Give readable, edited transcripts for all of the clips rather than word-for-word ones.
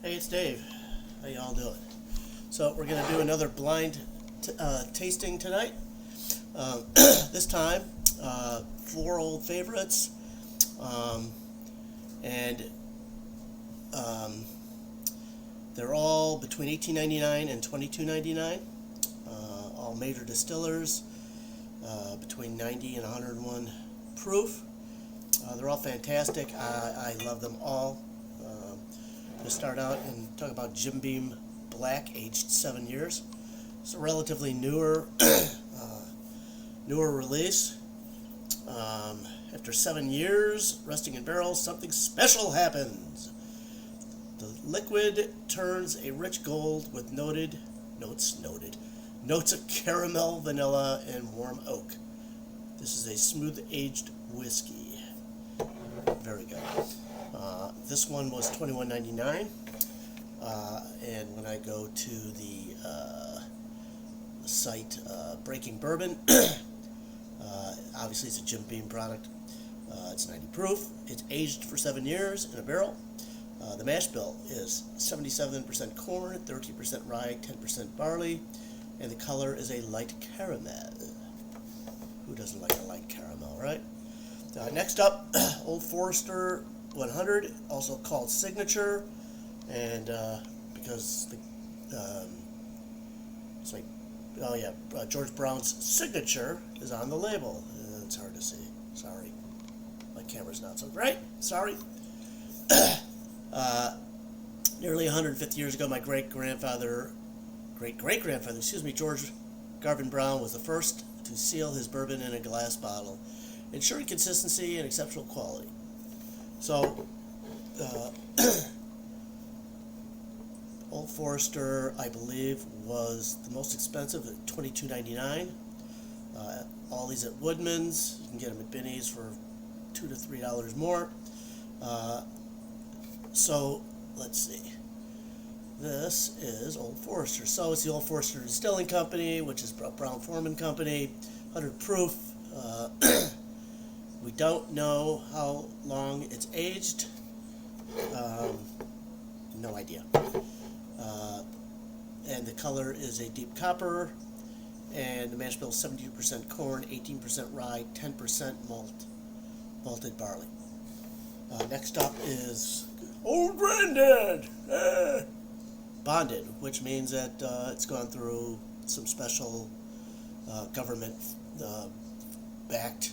Hey, it's Dave. How y'all doing? So we're gonna do another blind tasting tonight. This time, four old favorites, um, and um, they're all between $18.99 and $22.99. All major distillers, between 90 and 101 proof. They're all fantastic. I love them all. To start out and talk about Jim Beam Black, aged 7 years. It's a relatively newer release. After 7 years resting in barrels, something special happens. The liquid turns a rich gold with notes of caramel, vanilla, and warm oak. This is a smooth aged whiskey. Very good. This one was $21.99, and when I go to the site Breaking Bourbon, obviously it's a Jim Beam product. It's 90 proof. It's aged for 7 years in a barrel. The mash bill is 77% corn, 13% rye, 10% barley, and the color is a light caramel. Who doesn't like a light caramel, right? Next up, Old Forester 100, also called Signature, and because it's like, oh yeah, George Brown's signature is on the label. It's hard to see. Sorry, my camera's not so great. Sorry. Nearly 150 years ago, my great-grandfather, George Garvin Brown, was the first to seal his bourbon in a glass bottle, ensuring consistency and exceptional quality. So, Old Forester, I believe, was the most expensive at $22.99. All these at Woodman's. You can get them at Binny's for $2 to $3 more. So, let's see. This is Old Forester. So, it's the Old Forester Distilling Company, which is Brown Forman Company, 100 proof. We don't know how long it's aged. No idea. And the color is a deep copper. And the mash bill is 72% corn, 18% rye, 10% malted barley. Next up is Old Grandad Bonded, which means that it's gone through some special government backed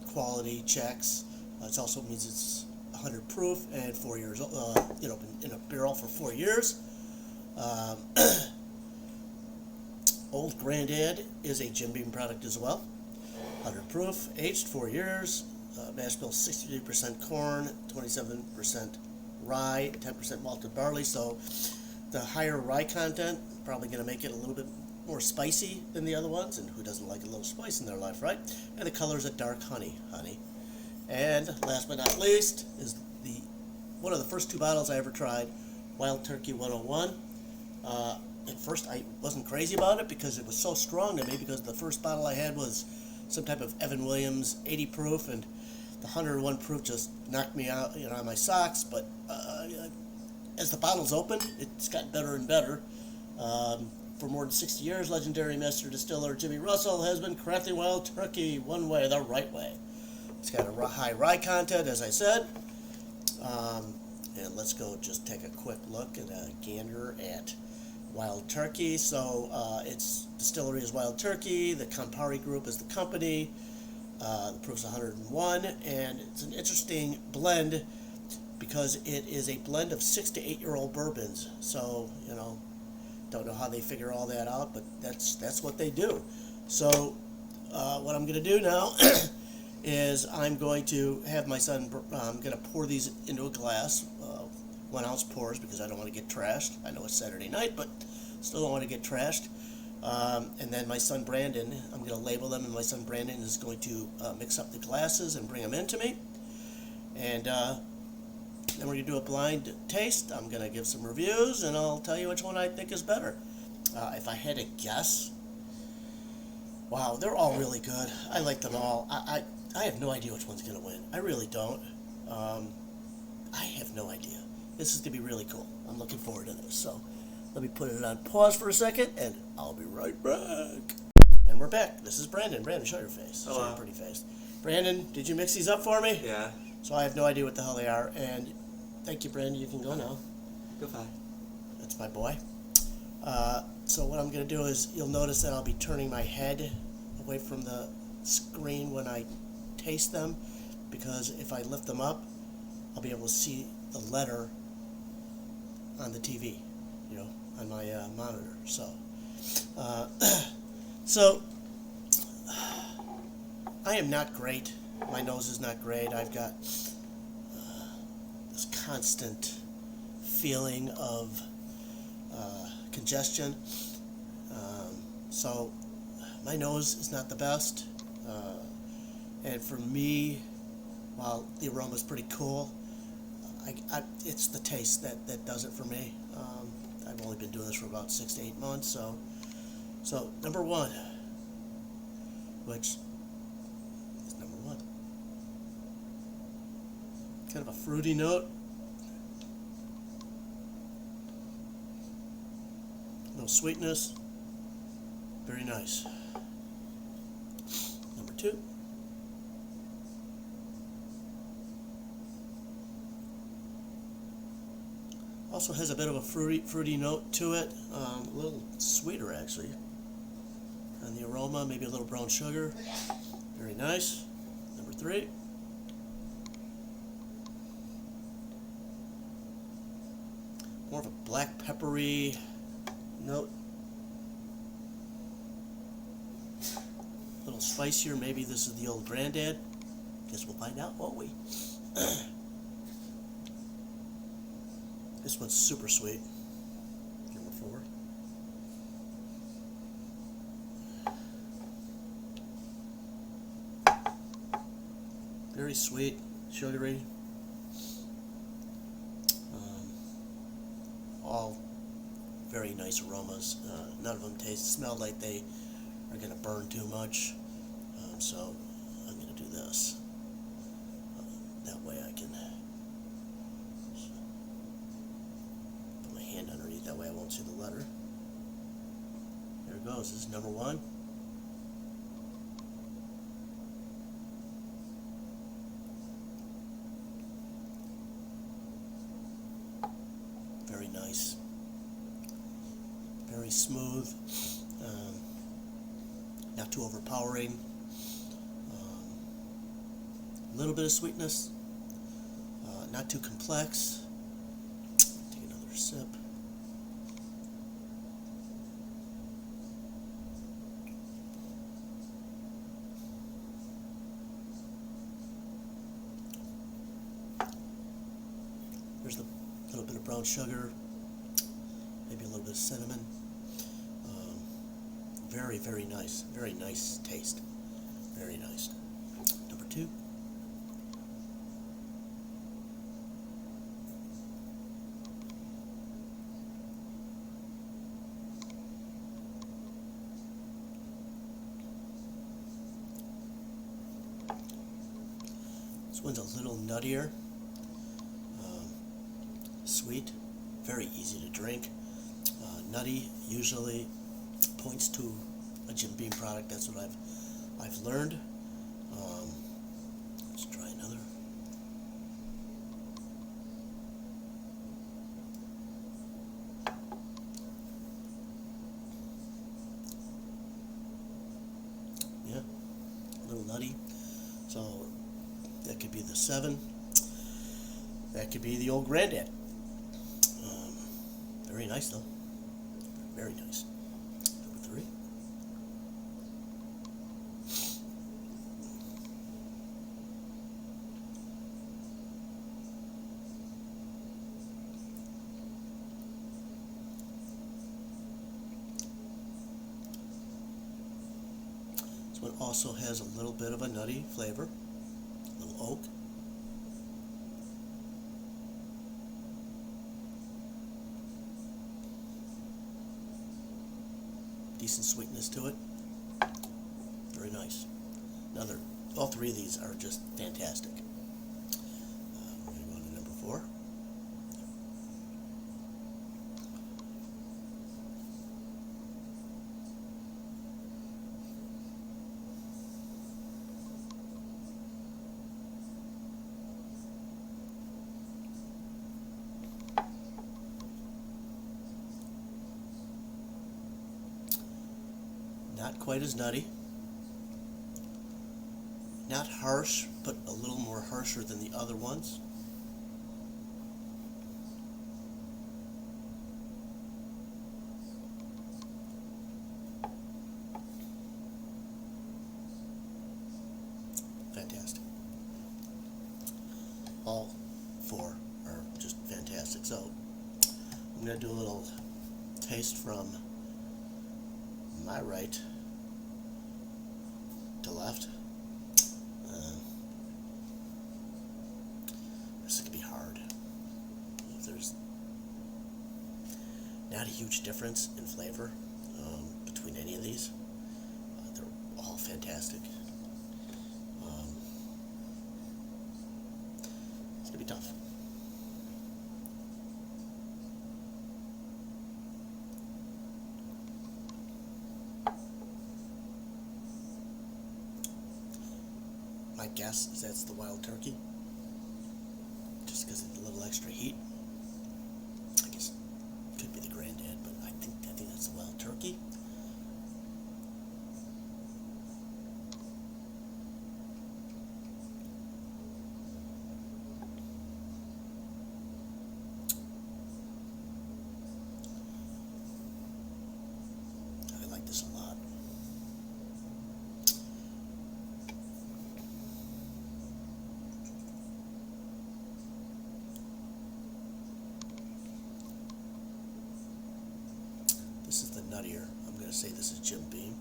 quality checks. It also means it's 100 proof and 4 years, in a barrel for 4 years. Old Grandad is a Jim Beam product as well. 100 proof, aged 4 years. Mash bill 63% corn, 27% rye, 10% malted barley. So the higher rye content probably going to make it a little bit more spicy than the other ones, and who doesn't like a little spice in their life, right? And the color is a dark honey. And last but not least is one of the first two bottles I ever tried, Wild Turkey 101. At first I wasn't crazy about it because it was so strong to me, because the first bottle I had was some type of Evan Williams 80 proof, and the 101 proof just knocked me out, on my socks. But as the bottles opened, it's gotten better and better. For more than 60 years, legendary master distiller Jimmy Russell has been crafting Wild Turkey one way, the right way. It's got a high rye content, as I said. And let's go just take a quick look at a gander at Wild Turkey. So its distillery is Wild Turkey. The Campari Group is the company. The proof's 101, and it's an interesting blend because it is a blend of 6 to 8 year old bourbons. So, don't know how they figure all that out, but that's what they do. So what I'm going to do now is I'm going to have my son, I'm going to pour these into a glass, 1 ounce pours, because I don't want to get trashed. I know it's Saturday night, but still don't want to get trashed. And then my son Brandon, I'm going to label them, and my son Brandon is going to mix up the glasses and bring them in to me. And then we're going to do a blind taste. I'm going to give some reviews, and I'll tell you which one I think is better. If I had to guess, wow, they're all really good. I like them all. I have no idea which one's going to win. I really don't. I have no idea. This is going to be really cool. I'm looking forward to this. So let me put it on pause for a second, and I'll be right back. And we're back. This is Brandon. Brandon, show your face. Hello. Show your pretty face. Brandon, did you mix these up for me? Yeah. So I have no idea what the hell they are. And thank you, Brandon. You can go now. Goodbye. That's my boy. So what I'm going to do is, you'll notice that I'll be turning my head away from the screen when I taste them, because if I lift them up, I'll be able to see the letter on the TV, you know, on my monitor. So I am not great. My nose is not great. I've got this constant feeling of congestion. So my nose is not the best. And for me, while the aroma is pretty cool, it's the taste that does it for me. I've only been doing this for about 6 to 8 months. So number one, which is number one, kind of a fruity note. No sweetness. Very nice. Number two. Also has a bit of a fruity note to it. A little sweeter actually. And the aroma, maybe a little brown sugar. Very nice. Number three. More of a black peppery note. A little spicier. Maybe this is the old Grandad. Guess we'll find out, won't we? This one's super sweet. Number four. Very sweet, sugary. All very nice aromas. None of them smell like they are going to burn too much. So I'm going to do this. That way I can put my hand underneath. That way I won't see the letter. There it goes. This is number one. Very nice. Very smooth. Not too overpowering. A little bit of sweetness. Not too complex. Take another sip. There's the little bit of brown sugar, maybe a little bit of cinnamon. Very, very nice. Very nice taste. Very nice. Number two. This one's a little nuttier. Sweet, very easy to drink. Nutty usually points to a Jim Beam product. That's what I've learned. Let's try another. Yeah, a little nutty. So that could be the 7. That could be the old Grandad. Very nice though. Very nice. Number 3. This one also has a little bit of a nutty flavor. A little oak. Decent sweetness to it. Very nice. All 3 of these are just fantastic. We're going to go on to number 4. Not quite as nutty. Not harsh, but a little more harsher than the other ones. Fantastic. All four are just fantastic. So I'm going to do a little taste from my right to left. This could be hard. There's not a huge difference in flavor between any of these. They're all fantastic. It's going to be tough. My guess is that's the wild turkey, just because of the little extra heat. I guess it could be the Grandad, but I think that's the wild turkey. I like this a lot. This is the nuttier. I'm going to say this is Jim Beam.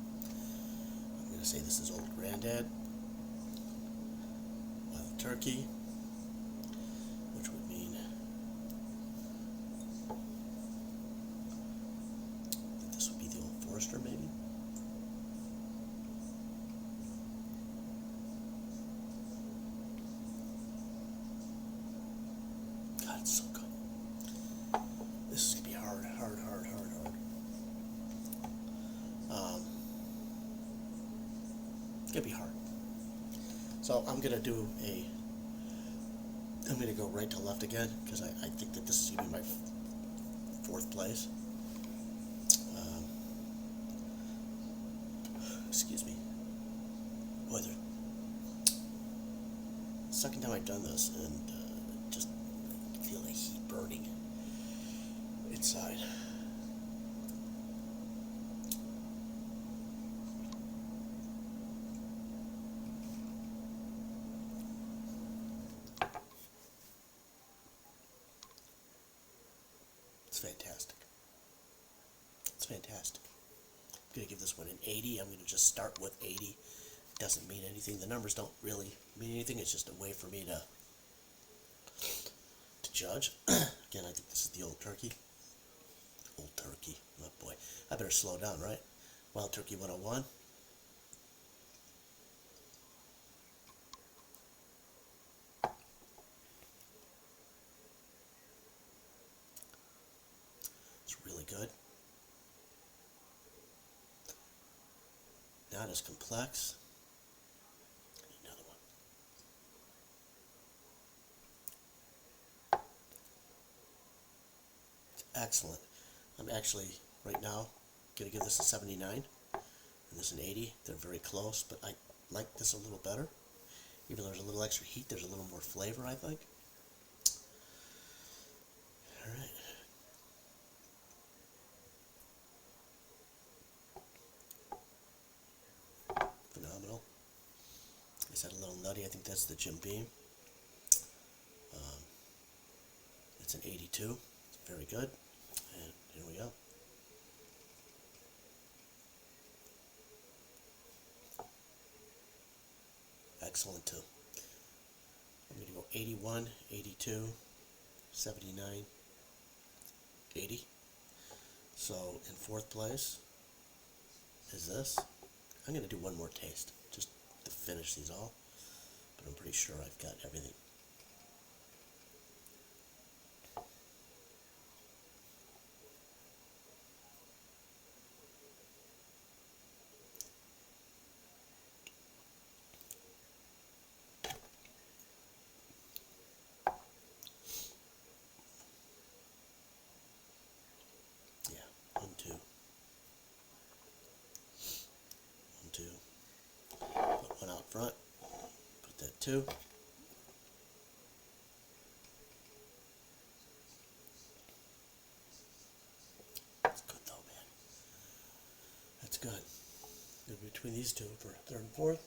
I'm going to say this is Old Grandad. Wild Turkey, which would mean that this would be the Old Forester, maybe. God, it's so good. This is going to be hard. It's going to be hard. So I'm going to go right to left again, because I think that this is going to be my fourth place. Excuse me. Boy, second time I've done this, and just feel the heat burning inside. It's fantastic. It's fantastic. I'm going to give this one an 80. I'm going to just start with 80. Doesn't mean anything. The numbers don't really mean anything. It's just a way for me to judge. Again, I think this is the Old Turkey. Old Turkey. Oh boy. I better slow down, right? Wild Turkey 101. It's really good. Not as complex. Another one. It's excellent. I'm actually, right now, going to give this a 79 and this an 80. They're very close, but I like this a little better. Even though there's a little extra heat, there's a little more flavor, I think. Alright. Phenomenal. I said a little nutty. I think that's the Jim Beam. It's an 82. It's very good. And here we go. Excellent too. I'm going to go 81, 82, 79, 80. So in fourth place is this. I'm going to do one more taste just to finish these all, but I'm pretty sure I've got everything. Yeah, 1, 2. too. That's good though, man. That's good. Between these two for third and fourth.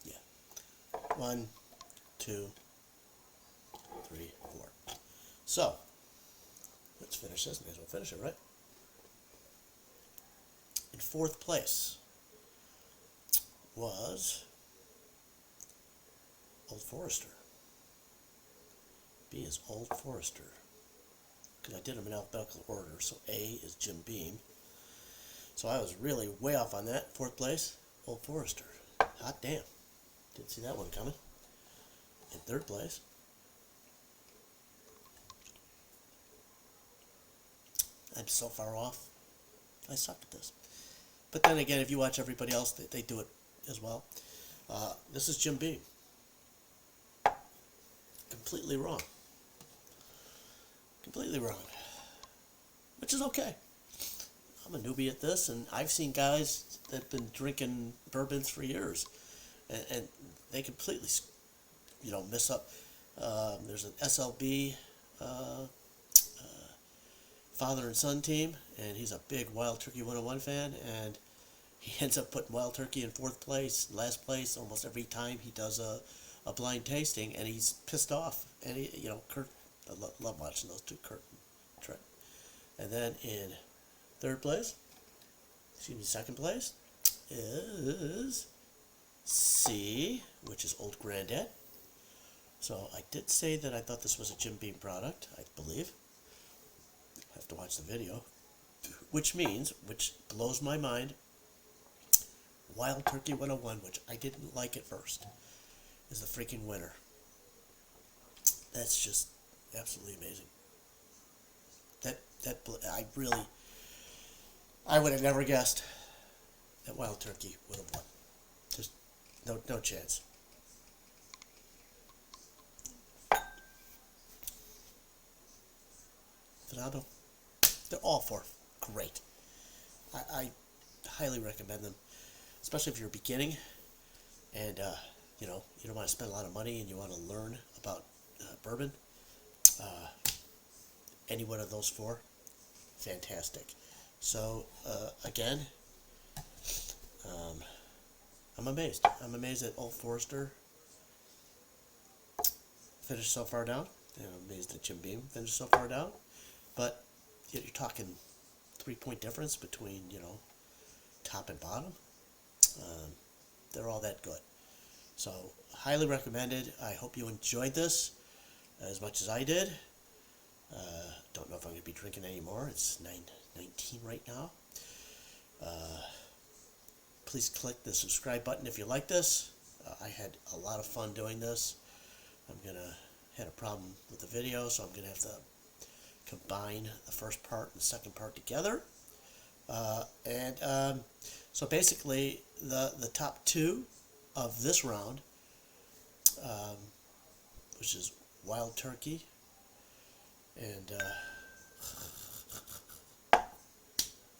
Yeah. 1, 2, 3, 4. So, let's finish this. May as well finish it, right? In fourth place was Old Forester. B is Old Forester. Because I did them in alphabetical order. So A is Jim Beam. So I was really way off on that. Fourth place, Old Forester. Hot damn. Didn't see that one coming. In third place, I'm so far off. I suck at this. But then again, if you watch everybody else, they do it as well. This is Jim Beam. Completely wrong. Completely wrong. Which is okay. I'm a newbie at this, and I've seen guys that have been drinking bourbons for years, and they completely, miss up. There's an SLB father and son team, and he's a big Wild Turkey 101 fan, and he ends up putting Wild Turkey in fourth place, last place, almost every time he does a blind tasting, and he's pissed off. And Kurt, I love watching those two, Kurt and Trent. And then in second place is C, which is Old Grandad. So I did say that I thought this was a Jim Beam product, I believe. I have to watch the video. Which blows my mind, Wild Turkey 101, which I didn't like at first, is the freaking winner. That's just absolutely amazing. I would have never guessed that Wild Turkey would have won. Just no chance. Phenomenal. They're all four great. I highly recommend them, especially if you're beginning and you don't want to spend a lot of money and you want to learn about bourbon. Any one of those four, fantastic. So again, I'm amazed. I'm amazed that Old Forester finished so far down. And I'm amazed that Jim Beam finished so far down. But you're talking 3-point difference between top and bottom. They're all that good. So highly recommended. I hope you enjoyed this as much as I did. Don't know if I'm going to be drinking anymore. It's 9:19 right now. Please click the subscribe button if you like this. I had a lot of fun doing this. Had a problem with the video, so I'm going to have to combine the first part and the second part together. So basically, the top two of this round, which is Wild Turkey and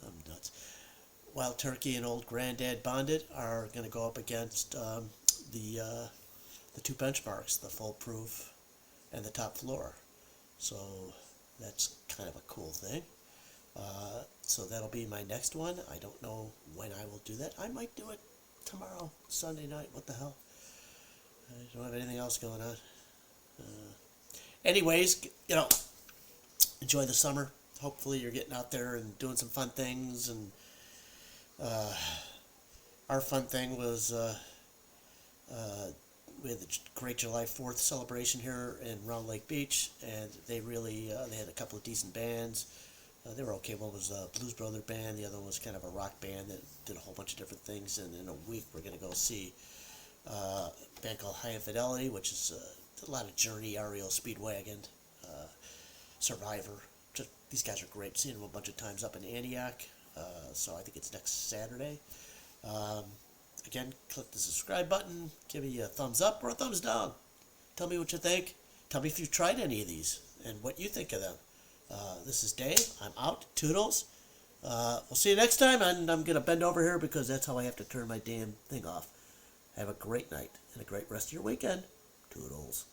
I'm nuts. Wild Turkey and Old Grandad Bonded are going to go up against the two benchmarks, the Full Proof and the Top Floor. So that's kind of a cool thing. So that'll be my next one. I don't know when I will do that. I might do it tomorrow, Sunday night. What the hell? I don't have anything else going on. Anyways, enjoy the summer. Hopefully you're getting out there and doing some fun things. And our fun thing was we had the great July 4th celebration here in Round Lake Beach, and they really they had a couple of decent bands. They were okay. One was a Blues Brother band. The other one was kind of a rock band that did a whole bunch of different things. And in a week, we're going to go see a band called High Infidelity, which is a lot of Journey, REO Speedwagon, Survivor. These guys are great. Seen them a bunch of times up in Antioch. So I think it's next Saturday. Again, click the subscribe button. Give me a thumbs up or a thumbs down. Tell me what you think. Tell me if you've tried any of these and what you think of them. This is Dave. I'm out. Toodles. We'll see you next time, and I'm going to bend over here because that's how I have to turn my damn thing off. Have a great night and a great rest of your weekend. Toodles.